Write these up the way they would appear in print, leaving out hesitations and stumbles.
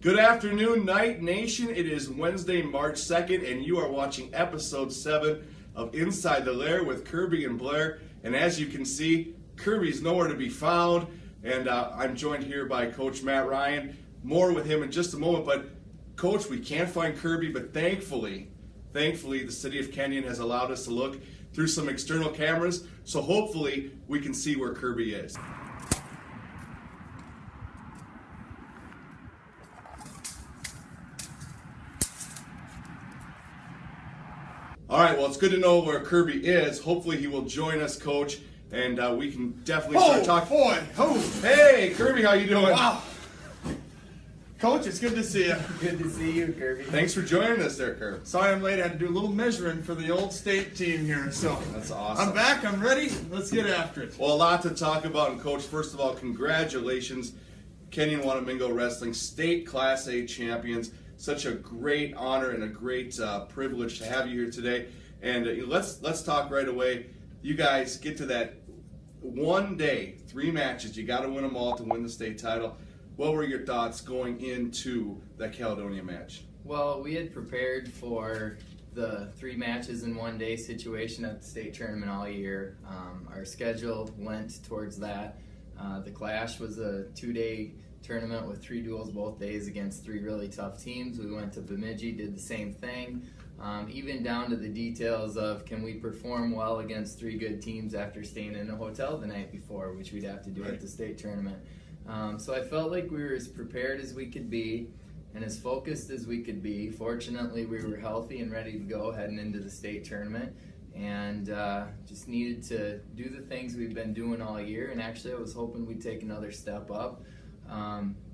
Good afternoon, Night Nation. It is Wednesday, March 2nd, and you are watching episode 7 of Inside the Lair with Kirby and Blair. And as you can see, Kirby's nowhere to be found, and I'm joined here by Coach Matt Ryan. More with him in just a moment, but Coach, we can't find Kirby, but thankfully, the city of Kenyon has allowed us to look through some external cameras, so hopefully we can see where Kirby is. All right, well, it's good to know where Kirby is. Hopefully he will join us, Coach, and we can definitely start talking. Hey, Kirby, how you doing? Wow. Coach, it's good to see you. Good to see you, Kirby. Thanks for joining us there, Kirby. Sorry I'm late. I had to do a little measuring for the old state team here. So That's awesome. I'm back. I'm ready. Let's get after it. Well, a lot to talk about, and Coach, first of all, congratulations. Kenyon Wanamingo Wrestling State Class A champions. Such a great honor and a great privilege to have you here today. And let's talk right away. You guys get to that one day, 3 matches. You got to win them all to win the state title. What were your thoughts going into that Caledonia match? Well, we had prepared for the 3 matches in one day situation at the state tournament all year. Our schedule went towards that. The Clash was a 2-day tournament with 3 duels both days against 3 really tough teams. We went to Bemidji, did the same thing, even down to the details of can we perform well against 3 good teams after staying in a hotel the night before, which we'd have to do at the state tournament. So I felt like we were as prepared as we could be and as focused as we could be. Fortunately, we were healthy and ready to go heading into the state tournament, and just needed to do the things we've been doing all year. And actually I was hoping we'd take another step up.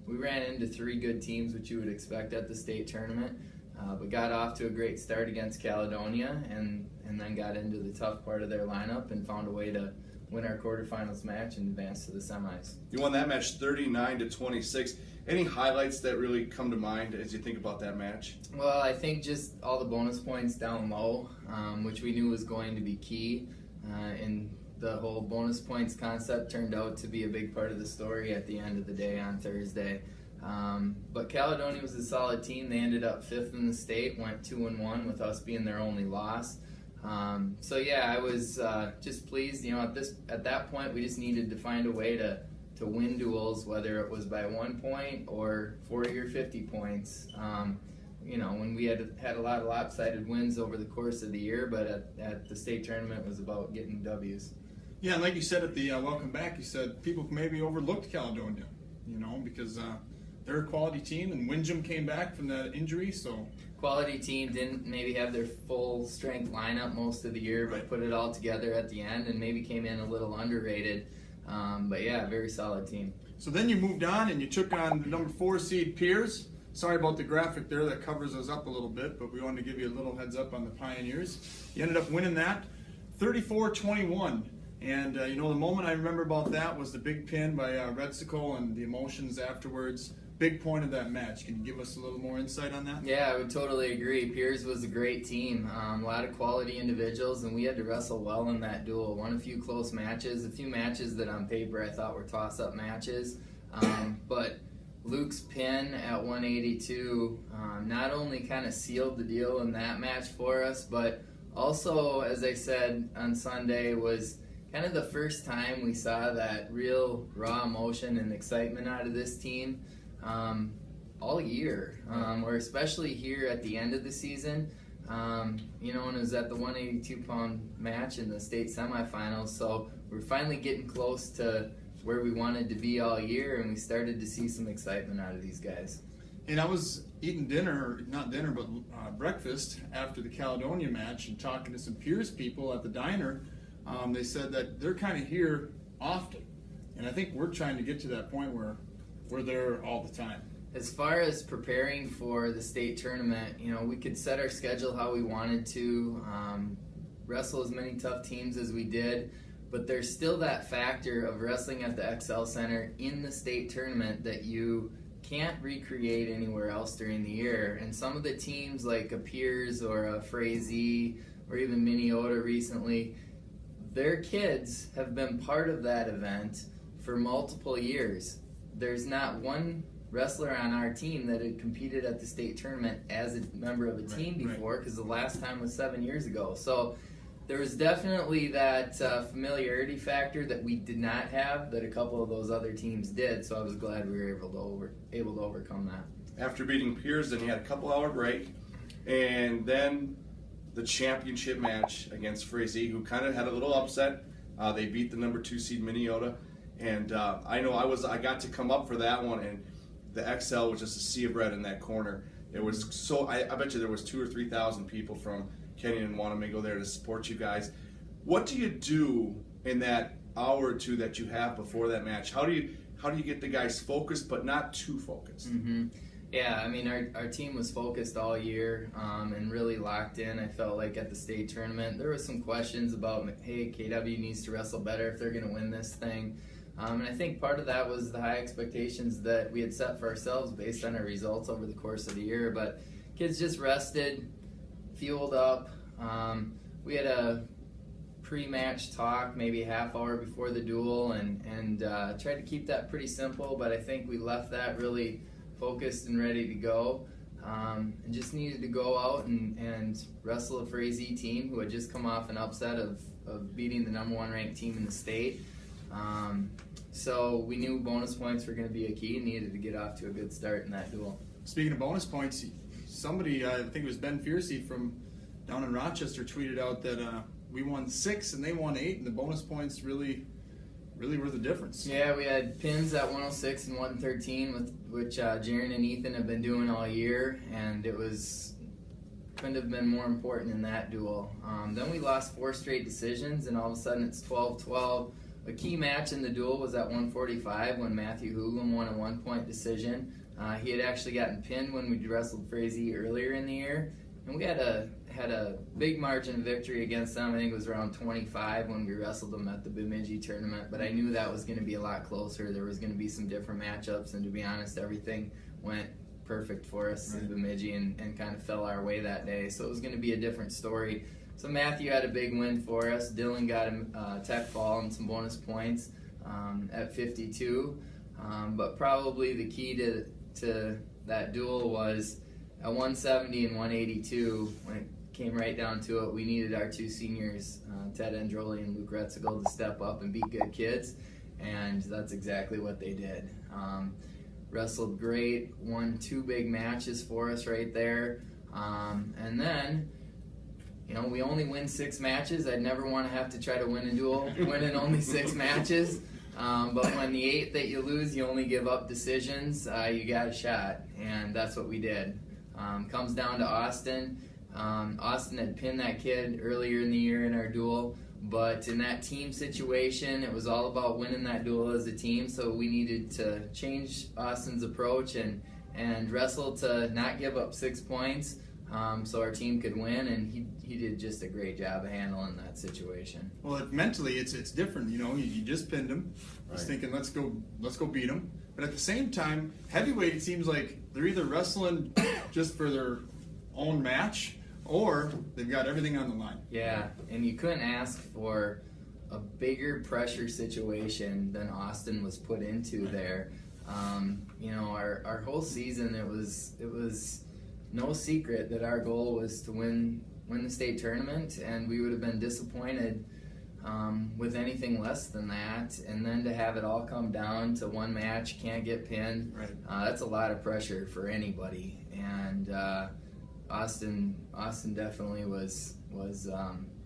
We ran into 3 good teams, which you would expect at the state tournament, but got off to a great start against Caledonia, and then got into the tough part of their lineup and found a way to win our quarterfinals match and advance to the semis. You won that match 39-26. Any highlights that really come to mind as you think about that match? Well, I think just all the bonus points down low, which we knew was going to be key, and the whole bonus points concept turned out to be a big part of the story at the end of the day on Thursday. But Caledonia was a solid team. They ended up 5th in the state, went 2-1 with us being their only loss. So yeah, I was just pleased. You know, at that point, we just needed to find a way to win duels, whether it was by 1 point or 40 or 50 points. You know, when we had a lot of lopsided wins over the course of the year, but at the state tournament it was about getting W's. Yeah, and like you said at the welcome back, you said people maybe overlooked Caledonia, you know, because they're a quality team, and Windjam came back from that injury, so. Quality team, didn't maybe have their full strength lineup most of the year, but put it all together at the end and maybe came in a little underrated. But yeah, very solid team. So then you moved on and you took on the number 4 seed Piers. Sorry about the graphic there, that covers us up a little bit, but we wanted to give you a little heads up on the Pioneers. You ended up winning that 34-21. And you know, the moment I remember about that was the big pin by Redsicle and the emotions afterwards. Big point of that match. Can you give us a little more insight on that? Yeah, I would totally agree. Piers was a great team, a lot of quality individuals, and we had to wrestle well in that duel. Won a few close matches, a few matches that on paper I thought were toss-up matches. But Luke's pin at 182 not only kind of sealed the deal in that match for us, but also, as I said on Sunday, was kind of the first time we saw that real raw emotion and excitement out of this team all year, or especially here at the end of the season. You know, and it was at the 182-pound match in the state semifinals, so we're finally getting close to where we wanted to be all year, and we started to see some excitement out of these guys. And I was eating breakfast after the Caledonia match and talking to some Piers people at the diner. They said that they're kind of here often, and I think we're trying to get to that point where we're there all the time. As far as preparing for the state tournament, you know, we could set our schedule how we wanted to, wrestle as many tough teams as we did, but there's still that factor of wrestling at the XL Center in the state tournament that you can't recreate anywhere else during the year. And some of the teams like a Piers or a Frazee or even Minneota recently, their kids have been part of that event for multiple years. There's not one wrestler on our team that had competed at the state tournament as a member of a team before, because the last time was 7 years ago. So there was definitely that familiarity factor that we did not have that a couple of those other teams did. So I was glad we were able to overcome that. After beating Piers, then you had a couple-hour break, and then the championship match against Frazee, who kind of had a little upset. They beat the number 2 seed Minneota, and I know I got to come up for that one, and the XL was just a sea of red in that corner. It was so I bet you there was 2,000 or 3,000 people from Kenyon and Wannamago there to support you guys. What do you do in that hour or two that you have before that match? How do you get the guys focused but not too focused? Mm-hmm. Yeah, I mean, our team was focused all year and really locked in. I felt like at the state tournament, there was some questions about, hey, KW needs to wrestle better if they're going to win this thing. And I think part of that was the high expectations that we had set for ourselves based on our results over the course of the year. But kids just rested, fueled up. We had a pre-match talk maybe a half hour before the duel and tried to keep that pretty simple, but I think we left that really focused and ready to go, and just needed to go out and wrestle a Frazee team who had just come off an upset of beating the number 1 ranked team in the state. So we knew bonus points were going to be a key and needed to get off to a good start in that duel. Speaking of bonus points, somebody, I think it was Ben Fiercey from down in Rochester, tweeted out that we won 6 and they won 8, and the bonus points really were the difference. Yeah, we had pins at 106 and 113, which Jaren and Ethan have been doing all year, and couldn't have been more important in that duel. Then we lost 4 straight decisions, and all of a sudden it's 12-12. A key match in the duel was at 145 when Matthew Hoogland won a 1-point decision. He had actually gotten pinned when we wrestled Frazee earlier in the year, and we had a big margin of victory against them. I think it was around 25 when we wrestled them at the Bemidji tournament, but I knew that was going to be a lot closer. There was going to be some different matchups, and to be honest, everything went perfect for us in Bemidji and kind of fell our way that day. So it was going to be a different story. So Matthew had a big win for us. Dylan got a tech fall and some bonus points at 52. But probably the key to that duel was at 170 and 182, when it came right down to it, we needed our 2 seniors, Ted Androli and Luke Retzigal, to step up and beat good kids, and that's exactly what they did. Wrestled great, won 2 big matches for us right there, and then, we only win 6 matches. I'd never want to have to try to win a duel, winning only 6 matches. But when the 8 that you lose, you only give up decisions, you got a shot, and that's what we did. Comes down to Austin. Austin had pinned that kid earlier in the year in our duel, but in that team situation, it was all about winning that duel as a team, so we needed to change Austin's approach and wrestle to not give up 6 points, so our team could win, and he did just a great job of handling that situation. Well, mentally, it's different. You just pinned him, just thinking let's go beat him. But at the same time, heavyweight, it seems like they're either wrestling just for their own match or they've got everything on the line. Yeah, and you couldn't ask for a bigger pressure situation than Austin was put into there. Our whole season, it was no secret that our goal was to win the state tournament, and we would have been disappointed with anything less than that. And then to have it all come down to one match, can't get pinned, that's a lot of pressure for anybody. And Austin definitely was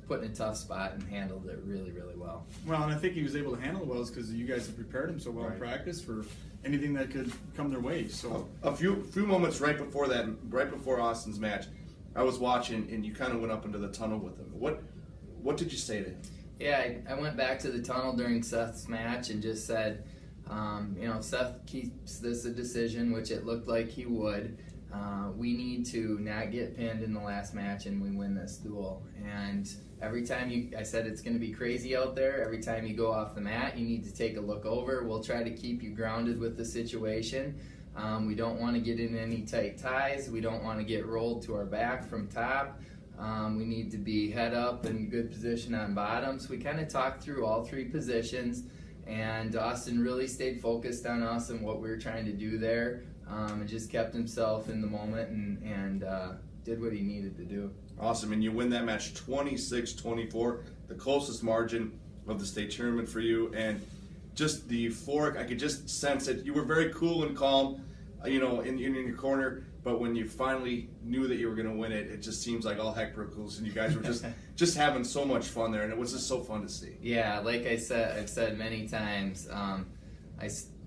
put in a tough spot and handled it really, really well. Well, and I think he was able to handle it well because you guys have prepared him so well in practice for anything that could come their way. So a few moments right before Austin's match, I was watching, and you kind of went up into the tunnel with him. What did you say to him? Yeah, I went back to the tunnel during Seth's match and just said, Seth keeps this a decision, which it looked like he would. We need to not get pinned in the last match, and we win this duel. And every time I said it's going to be crazy out there. Every time you go off the mat, you need to take a look over. We'll try to keep you grounded with the situation. We don't want to get in any tight ties. We don't want to get rolled to our back from top. We need to be head up and good position on bottom. So we kind of talked through all 3 positions, and Austin really stayed focused on us and what we were trying to do there. and just kept himself in the moment and did what he needed to do. Awesome, and you win that match 26-24, the closest margin of the state tournament for you, and just the euphoric, I could just sense it. You were very cool and calm, in your corner, but when you finally knew that you were going to win it, it just seems like all heck broke loose, and you guys were just having so much fun there, and it was just so fun to see. Yeah, like I've said many times,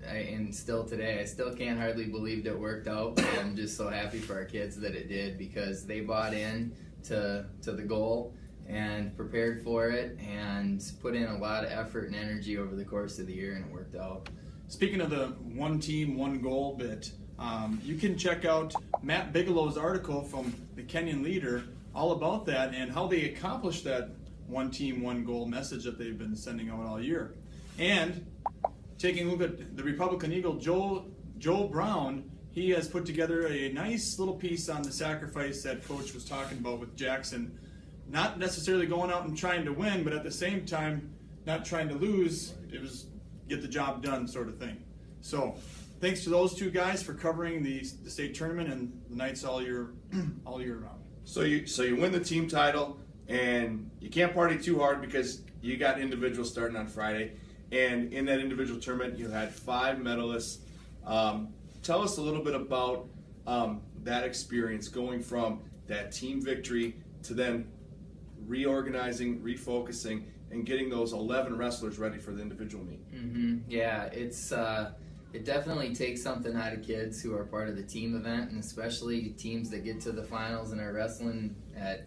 and still today, I still can't hardly believe it worked out. I'm just so happy for our kids that it did, because they bought in to the goal and prepared for it and put in a lot of effort and energy over the course of the year, and it worked out. Speaking of the one team, one goal bit, you can check out Matt Bigelow's article from the Kenyon Leader all about that and how they accomplished that one team, one goal message that they've been sending out all year. And taking a look at the Republican Eagle, Joel Brown, he has put together a nice little piece on the sacrifice that Coach was talking about with Jackson. Not necessarily going out and trying to win, but at the same time, not trying to lose. It was get the job done sort of thing. So thanks to those two guys for covering the state tournament and the nights all year round. So you win the team title, and you can't party too hard because you got individuals starting on Friday. And in that individual tournament, you had 5 medalists. Tell us a little bit about that experience, going from that team victory to then reorganizing, refocusing, and getting those 11 wrestlers ready for the individual meet. Mm-hmm. Yeah, it definitely takes something out of kids who are part of the team event, and especially teams that get to the finals and are wrestling at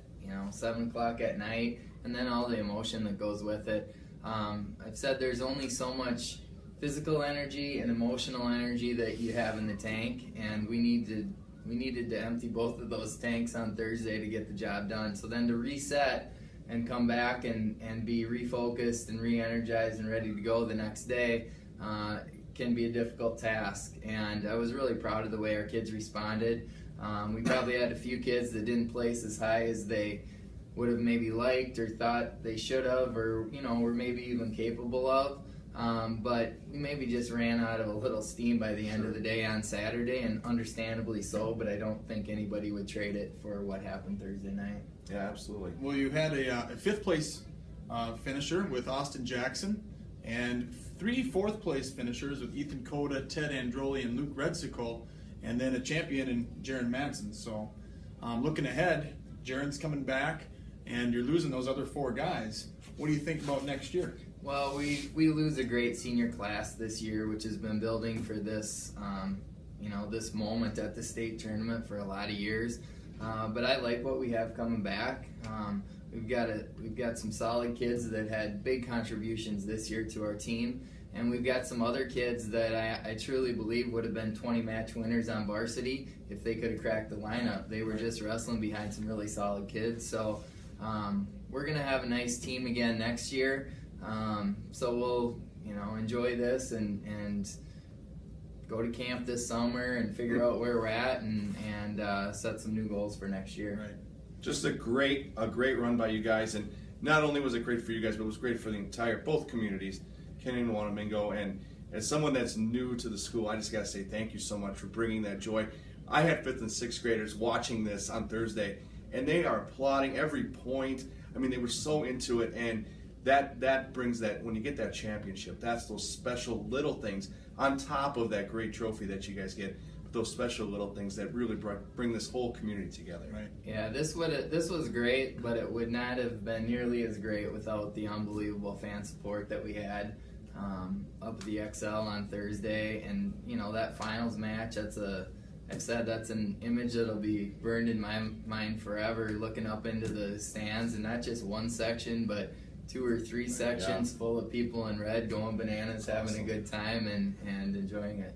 7 o'clock at night, and then all the emotion that goes with it. I've said there's only so much physical energy and emotional energy that you have in the tank, and we needed to empty both of those tanks on Thursday to get the job done. So then to reset and come back and be refocused and re-energized and ready to go the next day can be a difficult task. And I was really proud of the way our kids responded. We probably had a few kids that didn't place as high as they would have maybe liked or thought they should have, or were maybe even capable of. But we maybe just ran out of a little steam by the end of the day on Saturday, and understandably so, but I don't think anybody would trade it for what happened Thursday night. Yeah, absolutely. Well, you had a 5th place finisher with Austin Jackson, and 3 4th place finishers with Ethan Coda, Ted Androli, and Luke Redsicle, and then a champion in Jaron Madsen. So looking ahead, Jaron's coming back, and you're losing those other 4 guys. What do you think about next year? Well, we lose a great senior class this year, which has been building for this, this moment at the state tournament for a lot of years. But I like what we have coming back. We've got some solid kids that had big contributions this year to our team, and we've got some other kids that I truly believe would have been 20 match winners on varsity if they could have cracked the lineup. They were just wrestling behind some really solid kids. So we're gonna have a nice team again next year. So we'll, enjoy this and go to camp this summer and figure out where we're at and set some new goals for next year. Right. Just a great run by you guys, and not only was it great for you guys, but it was great for both communities, Kenyon and Wanamingo. And as someone that's new to the school, I just got to say thank you so much for bringing that joy. I had 5th and 6th graders watching this on Thursday, and they are applauding every point. I mean, they were so into it, and that brings that, when you get that championship, that's those special little things on top of that great trophy that you guys get, those special little things that really bring this whole community together. Right. Yeah, this was great, but it would not have been nearly as great without the unbelievable fan support that we had up at the XL on Thursday. And that finals match, that's an image that'll be burned in my mind forever, looking up into the stands, and not just one section, but 2 or 3 sections full of people in red going bananas, having a good time and enjoying it.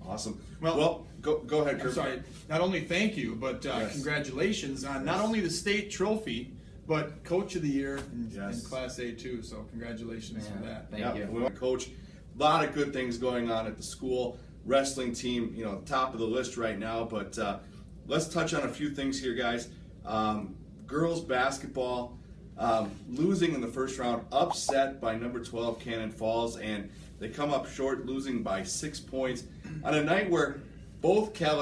Awesome. Well, go ahead, Kirby. I'm sorry. Not only thank you, but congratulations on not only the state trophy, but Coach of the Year in Class A too. So congratulations for that. Thank you. We want Coach. A lot of good things going on at the school. Wrestling team, top of the list right now. But let's touch on a few things here, guys. Girls basketball. Losing in the first round, upset by number 12 Cannon Falls, and they come up short, losing by 6 points on a night where both Caledonia